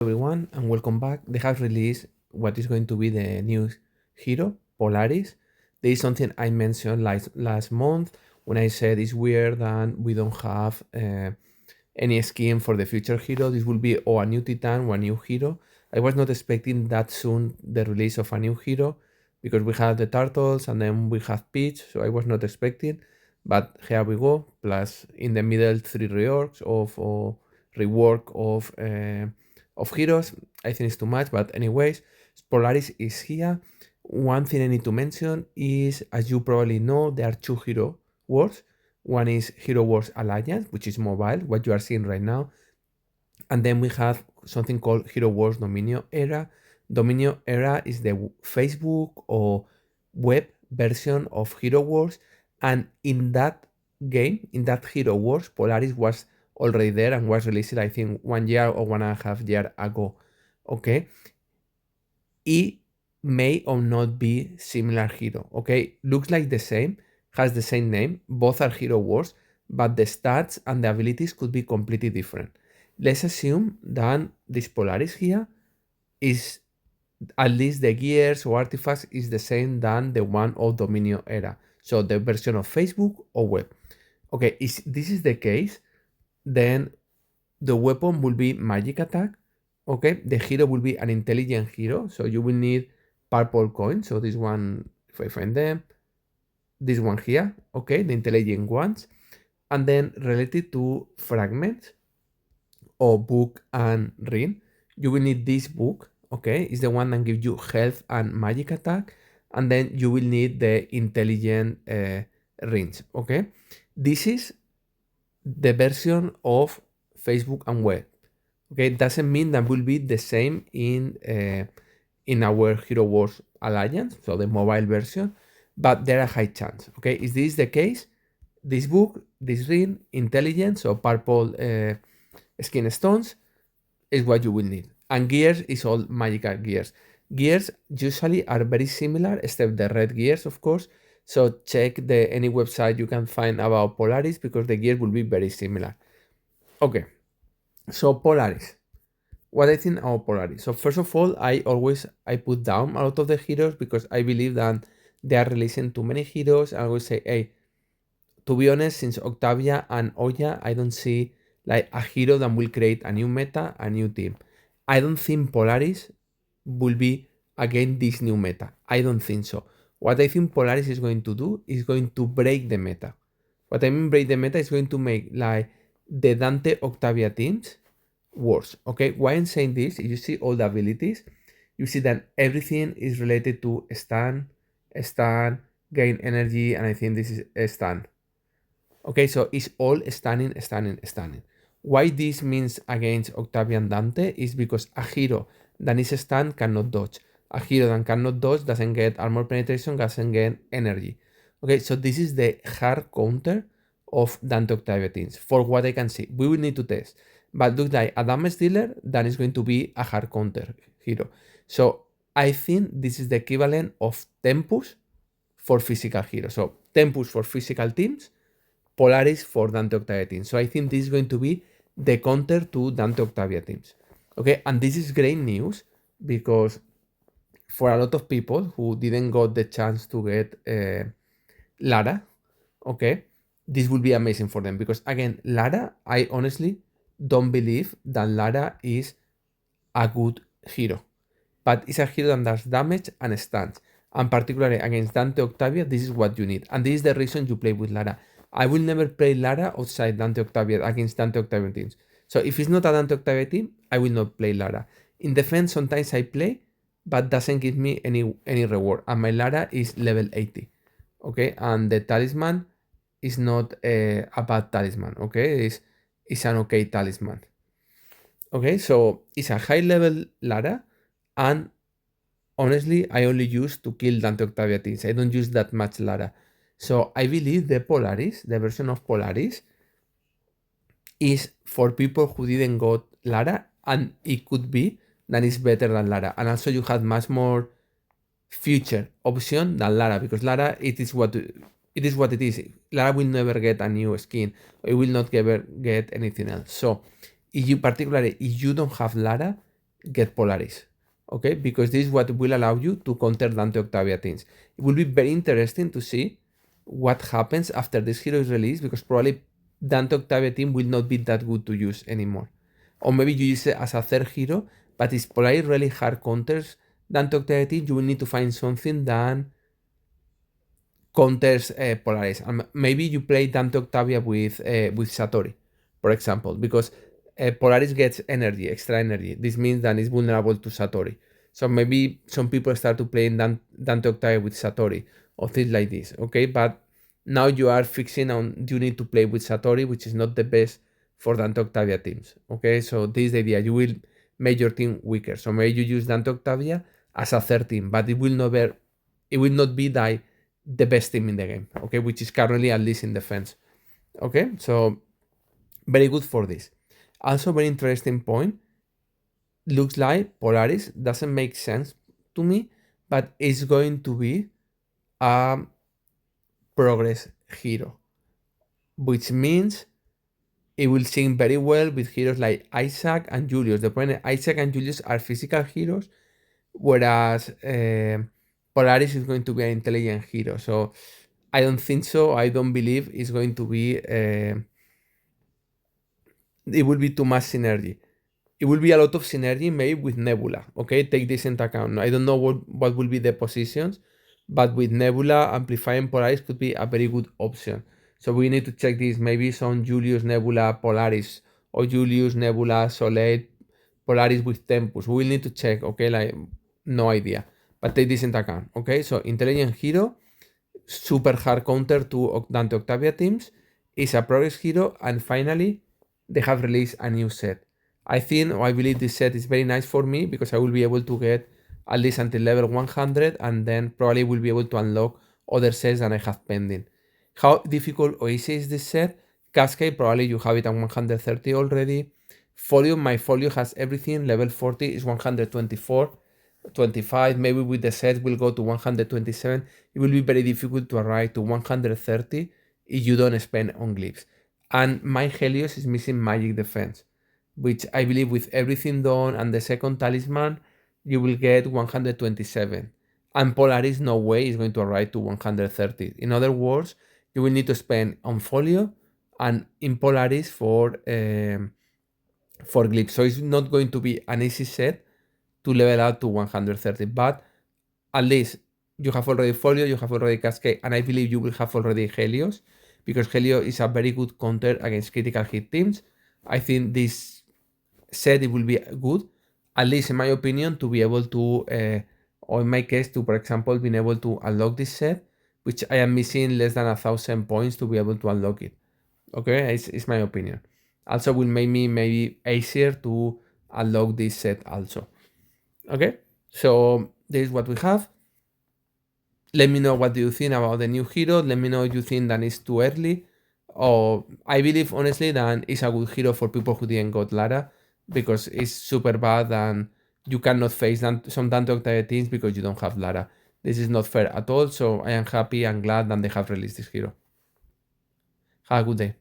Everyone, and welcome back. They have released what is going to be the new hero, Polaris. There is something I mentioned last month when I said it's weird that we don't have any scheme for the future hero. This will be a new Titan or a new hero. I was not expecting that soon the release of a new hero because we have the Turtles and then we have Peach, so I was not expecting. But here we go. Plus, in the middle, three reworks of or rework of heroes. I think it's too much, but anyways, Polaris is here. One thing I need to mention is, as you probably know, there are two hero wars. One is Hero Wars Alliance, which is mobile, what you are seeing right now. And then we have something called Hero Wars Dominion Era. Dominion Era is the Facebook or web version of Hero Wars. And in that game, in that Hero Wars, Polaris was already there and was released, I think, 1 year or 1.5 years ago. Okay. It may or not be similar hero. Okay. Looks like the same, has the same name. Both are Hero Wars, but the stats and the abilities could be completely different. Let's assume that this Polaris here is at least the gears or artifacts is the same than the one of Dominion Era. So the version of Facebook or web. Okay, if this is the case, then the weapon will be magic attack. Okay, the hero will be an intelligent hero. So you will need purple coins. So this one, if I find them, this one here. Okay, the intelligent ones. And then related to fragments, or book and ring, you will need this book. Okay, it's the one that gives you health and magic attack, and then you will need the intelligent rings. Okay, this is the version of Facebook and web. Okay, it doesn't mean that will be the same in our Hero Wars Alliance, so the mobile version, but there are high chance. Okay, is this the case? This book, this ring, intelligence, or purple skin stones is what you will need. And gears is all magical gears. Gears usually are very similar, except the red gears, of course. So check any website you can find about Polaris because the gears will be very similar. Okay, so Polaris. What I think about Polaris. So first of all, I put down a lot of the heroes because I believe that they are releasing too many heroes. I always say, hey, to be honest, since Octavia and Oya, I don't see like a hero that will create a new meta, a new team. I don't think Polaris will be again this new meta. I don't think so. What I think Polaris is going to do is going to break the meta. What I mean break the meta is going to make like the Dante Octavia teams worse. Okay, why I'm saying this? If you see all the abilities, you see that everything is related to stun, gain energy, and I think this is a stun. Okay, so it's all stunning. Why this means against Octavian Dante is because a hero that is stunned cannot dodge. A hero that cannot dodge doesn't get armor penetration, doesn't get energy. Okay, so this is the hard counter of Dante Octavia teams. For what I can see, we will need to test. But look like a damage dealer that is going to be a hard counter hero. So I think this is the equivalent of Tempus for physical heroes. So Tempus for physical teams, Polaris for Dante Octavia teams. So I think this is going to be the counter to Dante Octavia teams. Okay, and this is great news because for a lot of people who didn't got the chance to get Lara, okay, this will be amazing for them because again, Lara, I honestly don't believe that Lara is a good hero, but it's a hero that does damage and stuns. And particularly against Dante Octavia, this is what you need. And this is the reason you play with Lara. I will never play Lara outside Dante Octavia against Dante Octavia teams. So if it's not a Dante Octavia team, I will not play Lara. In defense, sometimes I play, but doesn't give me any reward. And my Lara is level 80. Okay, and the talisman is not a bad talisman. Okay, it's an okay talisman. Okay, so it's a high level Lara, and honestly, I only use to kill Dante Octavia teams. I don't use that much Lara. So I believe the Polaris, the version of Polaris, is for people who didn't got Lara, and it could be that it's better than Lara. And also you have much more future option than Lara, because Lara, it is what it is. Lara will never get a new skin. It will not ever get anything else. So if you don't have Lara, get Polaris. Okay, because this is what will allow you to counter Dante Octavia teams. It will be very interesting to see what happens after this hero is released, because probably Dante Octavia team will not be that good to use anymore. Or maybe you use it as a third hero, but if Polaris really hard counters Dante Octavia team, you will need to find something that counters Polaris. And maybe you play Dante Octavia with Satori, for example, because Polaris gets energy, extra energy. This means that it's vulnerable to Satori. So maybe some people start to play Dante Octavia with Satori or things like this, okay? But now you are fixing on you need to play with Satori, which is not the best for Dante Octavia teams, okay? So this is the idea. You will make your team weaker. So maybe you use Dante Octavia as a third team, but it will not be the best team in the game, okay, which is currently at least in defense. Okay, so very good for this. Also, very interesting point. Looks like Polaris doesn't make sense to me, but it's going to be a progress hero, which means it will sing very well with heroes like Isaac and Julius. The point is Isaac and Julius are physical heroes, whereas Polaris is going to be an intelligent hero. So I don't think so. I don't believe it's going to be. It will be too much synergy. It will be a lot of synergy maybe with Nebula. Okay, take this into account. I don't know what will be the positions, but with Nebula, amplifying Polaris could be a very good option. So we need to check this. Maybe some Julius Nebula Polaris or Julius Nebula Soleil Polaris with Tempus. We will need to check. Okay, like no idea, but take this into account. Okay, so intelligent hero, super hard counter to Dante Octavia teams, is a progress hero, and finally they have released a new set. I think, or I believe this set is very nice for me because I will be able to get at least until level 100, and then probably will be able to unlock other sets that I have pending. How difficult or easy is this set? Cascade, probably you have it at 130 already. Folio, my folio has everything. Level 40 is 124. 25, maybe with the set will go to 127. It will be very difficult to arrive to 130 if you don't spend on glyphs. And my Helios is missing magic defense, which I believe with everything done and the second talisman, you will get 127. And Polaris, no way is going to arrive to 130. In other words, you will need to spend on folio and in Polaris for glyphs. So it's not going to be an easy set to level up to 130, but at least you have already folio, you have already cascade, and I believe you will have already Helios, because Helios is a very good counter against critical hit teams. I think this set it will be good, at least in my opinion, to be able to, or in my case, to, for example, being able to unlock this set, which I am missing less than 1,000 points to be able to unlock it. Okay, it's my opinion. Also will make me maybe easier to unlock this set also. Okay, so this is what we have. Let me know what do you think about the new hero. Let me know if you think that it's too early. Or I believe honestly that it's a good hero for people who didn't got Lara, because it's super bad and you cannot face some Dante Octavia teams because you don't have Lara. This is not fair at all. So I am happy and glad that they have released this hero. Have a good day.